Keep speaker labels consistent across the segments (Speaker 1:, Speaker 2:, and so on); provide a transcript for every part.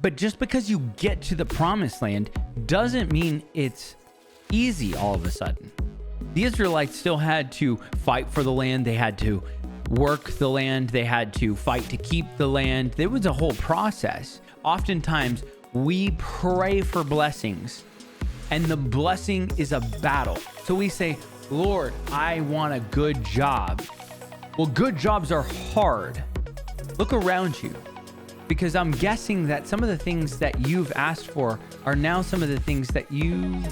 Speaker 1: But just because you get to the promised land doesn't mean it's easy all of a sudden. The Israelites still had to fight for the land. They had to work the land. They had to fight to keep the land. There was a whole process. Oftentimes, we pray for blessings, and the blessing is a battle. So we say, Lord, I want a good job. Well, good jobs are hard. Look around you, because I'm guessing that some of the things that you've asked for are now some of the things that you...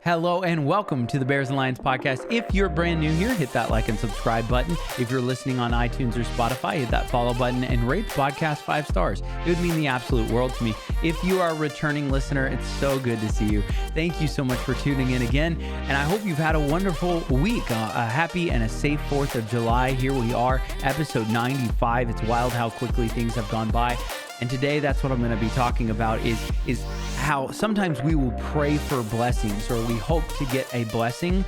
Speaker 1: Hello and welcome to the Bears and Lions podcast. If you're brand new here, hit that like and subscribe button. If you're listening on iTunes or Spotify, hit that follow button and rate the podcast 5 stars. It would mean the absolute world to me. If you are a returning listener, it's so good to see you. Thank you so much for tuning in again. And I hope you've had a wonderful week, a happy and a safe 4th of July. Here we are, episode 95. It's wild how quickly things have gone by. And today, that's what I'm going to be talking about is how sometimes we will pray for blessings, or we hope to get a blessing.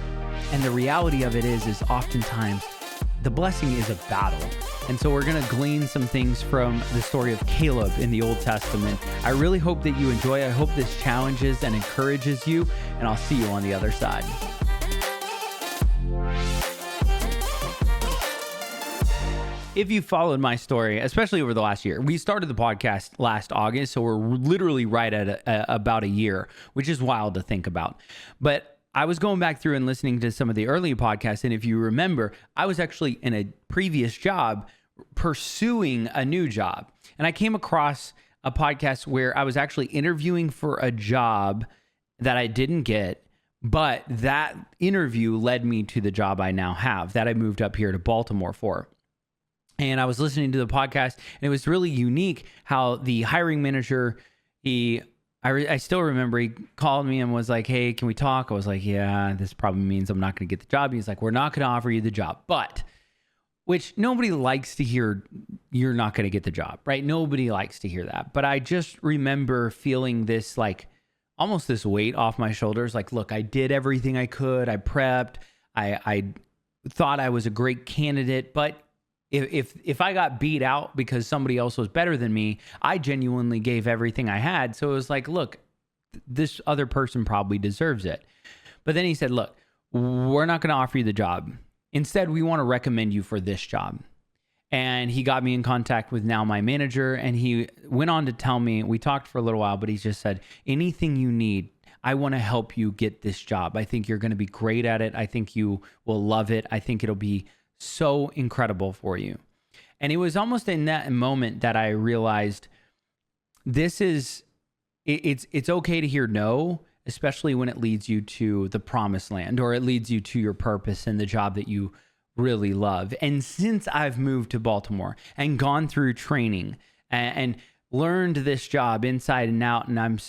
Speaker 1: And the reality of it is oftentimes the blessing is a battle. And so we're going to glean some things from the story of Caleb in the Old Testament. I really hope that you enjoy. I hope this challenges and encourages you, and I'll see you on the other side. If you followed my story, especially over the last year, we started the podcast last August, so we're literally right at about a year, which is wild to think about. But I was going back through and listening to some of the early podcasts, and if you remember, I was actually in a previous job pursuing a new job. And I came across a podcast where I was actually interviewing for a job that I didn't get, but that interview led me to the job I now have, that I moved up here to Baltimore for. And I was listening to the podcast, and it was really unique how the hiring manager, I still remember he called me and was like, hey, can we talk? I was like, yeah, this probably means I'm not going to get the job. He's like, we're not going to offer you the job, but, which nobody likes to hear, you're not going to get the job, right? Nobody likes to hear that. But I just remember feeling this, like, almost this weight off my shoulders. Like, look, I did everything I could. I prepped. I thought I was a great candidate, but if I got beat out because somebody else was better than me, I genuinely gave everything I had. So it was like, look, this other person probably deserves it. But then he said, look, we're not going to offer you the job. Instead, we want to recommend you for this job. And he got me in contact with now my manager, and he went on to tell me, we talked for a little while, but he just said, anything you need, I want to help you get this job. I think you're going to be great at it. I think you will love it. I think it'll be so incredible for you. And it was almost in that moment that I realized it's okay to hear no, especially when it leads you to the promised land, or it leads you to your purpose and the job that you really love. And since I've moved to Baltimore and gone through training and learned this job inside and out, and I'm,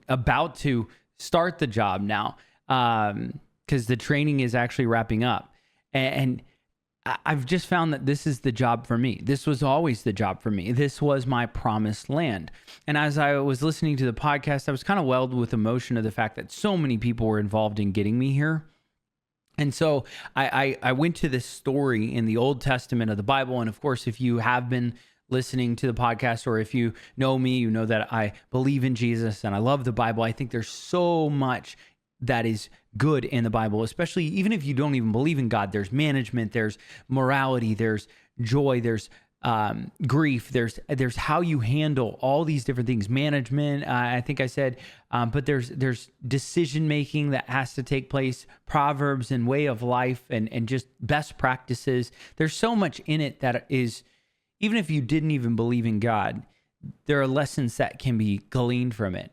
Speaker 1: about to start the job now, because the training is actually wrapping up. And I've just found that this is the job for me. This was always the job for me. This was my promised land. And as I was listening to the podcast, I was kind of welled with emotion of the fact that so many people were involved in getting me here. And so I went to this story in the Old Testament of the Bible. And of course, if you have been listening to the podcast, or if you know me, you know that I believe in Jesus and I love the Bible. I think there's so much that is good in the Bible, especially even if you don't even believe in God. There's management, there's morality, there's joy, there's grief, there's how you handle all these different things. Management, I think I said, but there's decision making that has to take place, proverbs and way of life, and just best practices. There's so much in it that is, even if you didn't even believe in God, there are lessons that can be gleaned from it.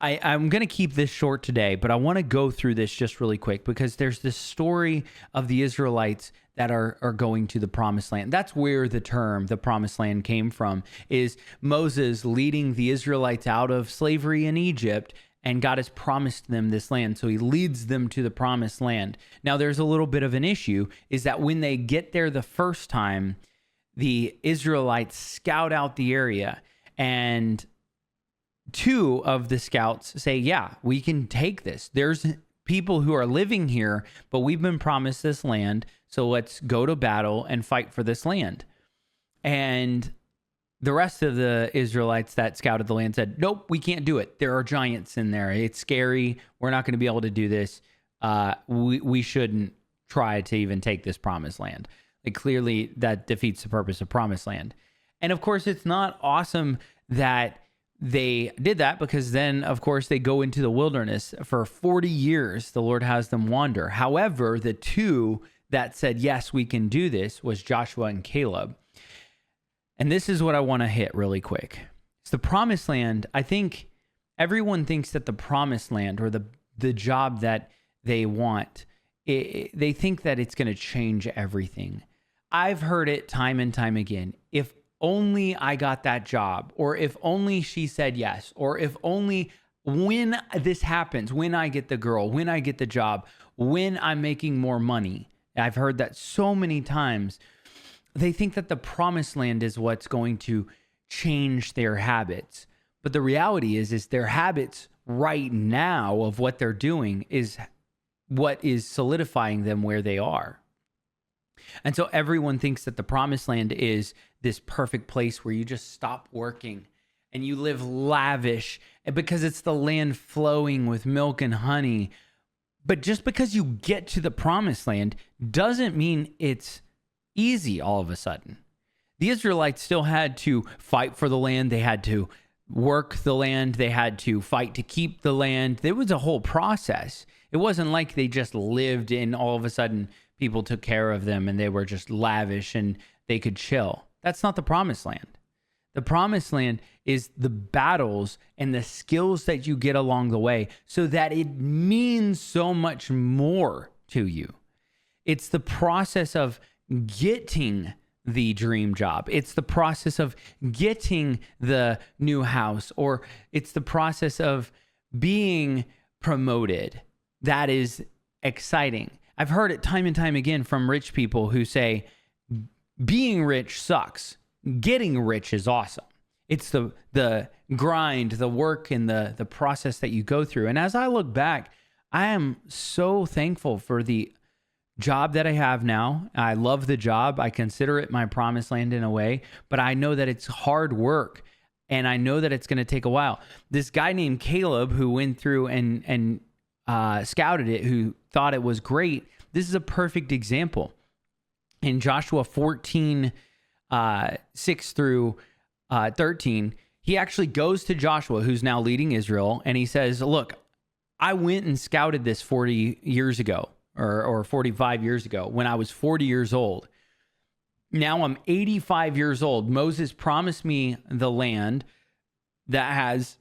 Speaker 1: I'm going to keep this short today, but I want to go through this just really quick, because there's this story of the Israelites that are going to the promised land. That's where the term the promised land came from, is Moses leading the Israelites out of slavery in Egypt, and God has promised them this land. So he leads them to the promised land. Now there's a little bit of an issue, is that when they get there the first time, the Israelites scout out the area, and 2 of the scouts say, yeah, we can take this. There's people who are living here, but we've been promised this land. So let's go to battle and fight for this land. And the rest of the Israelites that scouted the land said, nope, we can't do it. There are giants in there. It's scary. We're not going to be able to do this. We shouldn't try to even take this promised land. Like, clearly that defeats the purpose of promised land. And of course, it's not awesome that they did that, because then, of course, they go into the wilderness for 40 years. The Lord has them wander. However, the two that said, yes, we can do this, was Joshua and Caleb. And this is what I want to hit really quick. It's the promised land. I think everyone thinks that the promised land, or the job that they want, they think that it's going to change everything. I've heard it time and time again. If only I got that job, or if only she said yes, or if only when this happens, when I get the girl, when I get the job, when I'm making more money. I've heard that so many times. They think that the promised land is what's going to change their habits. But the reality is their habits right now of what they're doing is what is solidifying them where they are. And so everyone thinks that the promised land is this perfect place where you just stop working and you live lavish, because it's the land flowing with milk and honey. But just because you get to the promised land doesn't mean it's easy all of a sudden. The Israelites still had to fight for the land. They had to work the land. They had to fight to keep the land. There was a whole process. It wasn't like they just lived and all of a sudden people took care of them and they were just lavish and they could chill. That's not the promised land. The promised land is the battles and the skills that you get along the way, so that it means so much more to you. It's the process of getting the dream job. It's the process of getting the new house, or it's the process of being promoted. That is exciting. I've heard it time and time again from rich people who say, being rich sucks. Getting rich is awesome. It's the grind, the work, and the process that you go through. And as I look back, I am so thankful for the job that I have now. I love the job. I consider it my promised land in a way, but I know that it's hard work, and I know that it's going to take a while. This guy named Caleb, who went through and scouted it, who thought it was great, this is a perfect example. In Joshua 14, 6 through 13, he actually goes to Joshua, who's now leading Israel, and he says, look, I went and scouted this 40 years ago, or 45 years ago, when I was 40 years old. Now I'm 85 years old. Moses promised me the land that has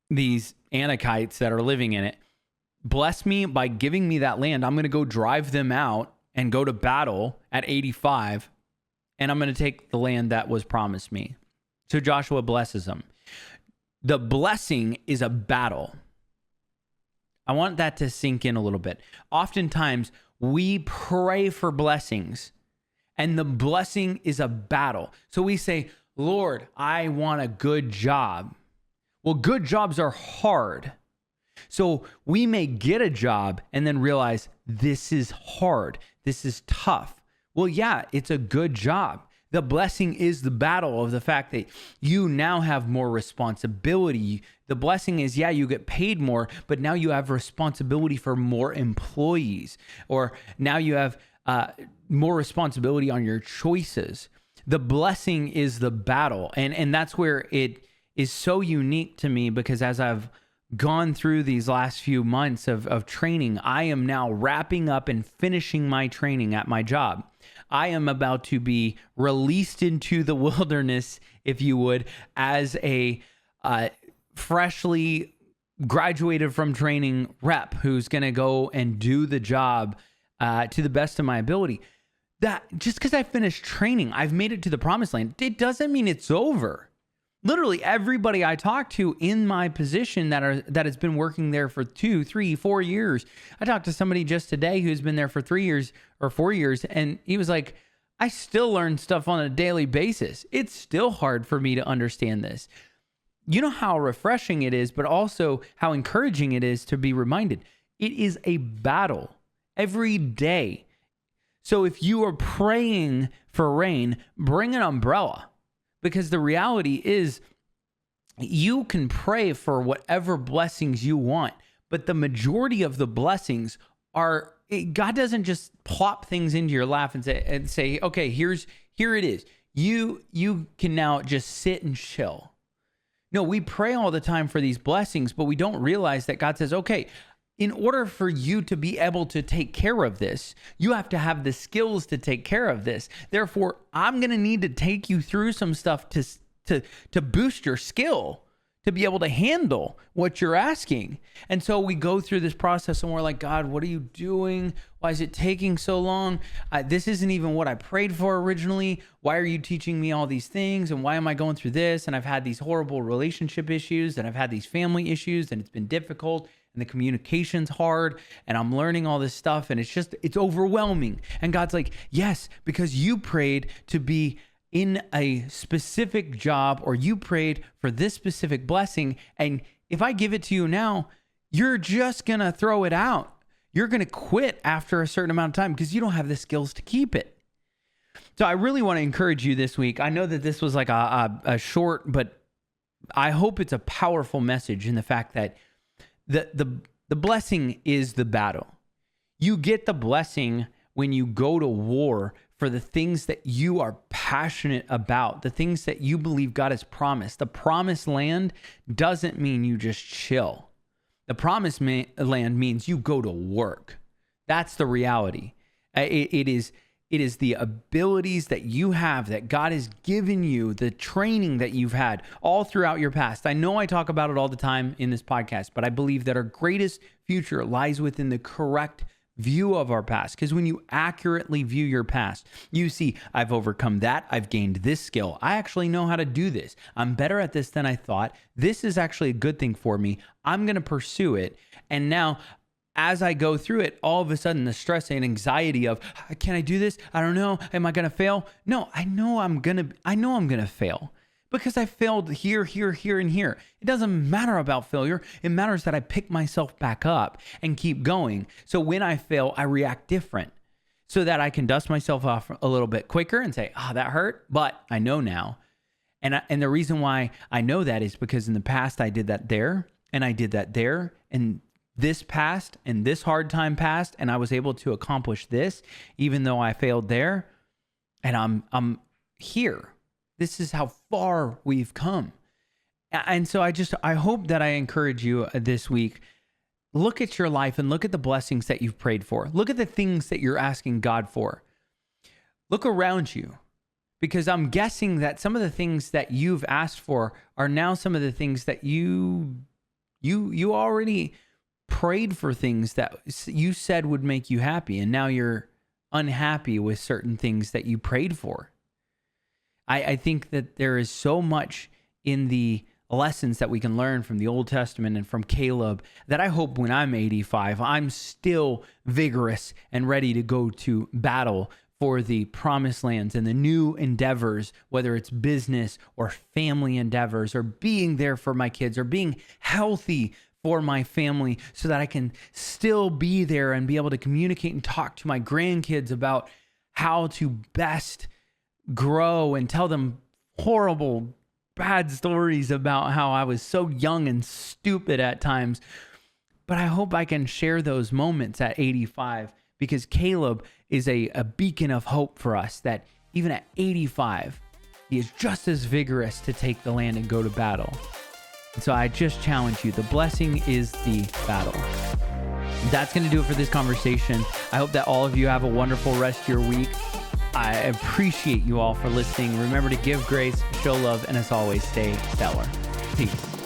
Speaker 1: these Anakites that are living in it. Bless me by giving me that land. I'm going to go drive them out and go to battle at 85, and I'm going to take the land that was promised me. So Joshua blesses them. The blessing is a battle. I want that to sink in a little bit. Oftentimes, we pray for blessings, and the blessing is a battle. So we say, Lord, I want a good job. Well, good jobs are hard. So we may get a job and then realize this is hard. This is tough. Well, yeah, it's a good job. The blessing is the battle of the fact that you now have more responsibility. The blessing is, yeah, you get paid more, but now you have responsibility for more employees, or now you have more responsibility on your choices. The blessing is the battle. And that's where it is so unique to me, because as I've gone through these last few months of training, I am now wrapping up and finishing my training at my job. I am about to be released into the wilderness, if you would, as a freshly graduated from training rep who's going to go and do the job to the best of my ability. That just because I finished training, I've made it to the promised land, it doesn't mean it's over. Literally everybody I talk to in my position that has been working there for 2, 3, 4 years. I talked to somebody just today who's been there for 3 years or 4 years, and he was like, I still learn stuff on a daily basis. It's still hard for me to understand this. You know how refreshing it is, but also how encouraging it is to be reminded. It is a battle every day. So if you are praying for rain, bring an umbrella. Because the reality is, you can pray for whatever blessings you want, but the majority of the blessings are, God doesn't just plop things into your lap and say, okay, here it is. You can now just sit and chill. No, we pray all the time for these blessings, but we don't realize that God says, okay, in order for you to be able to take care of this, you have to have the skills to take care of this. Therefore, I'm going to need to take you through some stuff to boost your skill, to be able to handle what you're asking. And so we go through this process and we're like, God, what are you doing? Why is it taking so long? This isn't even what I prayed for originally. Why are you teaching me all these things? And why am I going through this? And I've had these horrible relationship issues, and I've had these family issues, and it's been difficult, and the communication's hard, and I'm learning all this stuff, and it's overwhelming. And God's like, yes, because you prayed to be in a specific job, or you prayed for this specific blessing. And if I give it to you now, you're just going to throw it out. You're going to quit after a certain amount of time because you don't have the skills to keep it. So I really want to encourage you this week. I know that this was like a short, but I hope it's a powerful message in the fact that the blessing is the battle. You get the blessing when you go to war for the things that you are passionate about, the things that you believe God has promised. The promised land doesn't mean you just chill. The promised land means you go to work. That's the reality. It is the abilities that you have, that God has given you, the training that you've had all throughout your past. I know I talk about it all the time in this podcast, but I believe that our greatest future lies within the correct view of our past. Because when you accurately view your past, you see, I've overcome that. I've gained this skill. I actually know how to do this. I'm better at this than I thought. This is actually a good thing for me. I'm going to pursue it. And now, as I go through it, all of a sudden the stress and anxiety of, can I do this? I don't know. Am I going to fail? No, I know I'm going to fail. Because I failed here, and here. It doesn't matter about failure. It matters that I pick myself back up and keep going. So when I fail, I react different so that I can dust myself off a little bit quicker and say, that hurt, but I know now. And the reason why I know that is because in the past I did that there, and I did that there, and this passed, and this hard time passed, and I was able to accomplish this, even though I failed there, and I'm here. This is how far we've come. And so I hope that I encourage you this week. Look at your life and look at the blessings that you've prayed for. Look at the things that you're asking God for. Look around you, because I'm guessing that some of the things that you've asked for are now some of the things that you already prayed for, things that you said would make you happy. And now you're unhappy with certain things that you prayed for. I think that there is so much in the lessons that we can learn from the Old Testament and from Caleb that I hope when I'm 85, I'm still vigorous and ready to go to battle for the promised lands and the new endeavors, whether it's business or family endeavors or being there for my kids or being healthy for my family so that I can still be there and be able to communicate and talk to my grandkids about how to best grow and tell them horrible, bad stories about how I was so young and stupid at times. But I hope I can share those moments at 85, because Caleb is a beacon of hope for us, that even at 85, he is just as vigorous to take the land and go to battle. And so I just challenge you, the blessing is the battle. That's going to do it for this conversation. I hope that all of you have a wonderful rest of your week. I appreciate you all for listening. Remember to give grace, show love, and as always, stay stellar. Peace.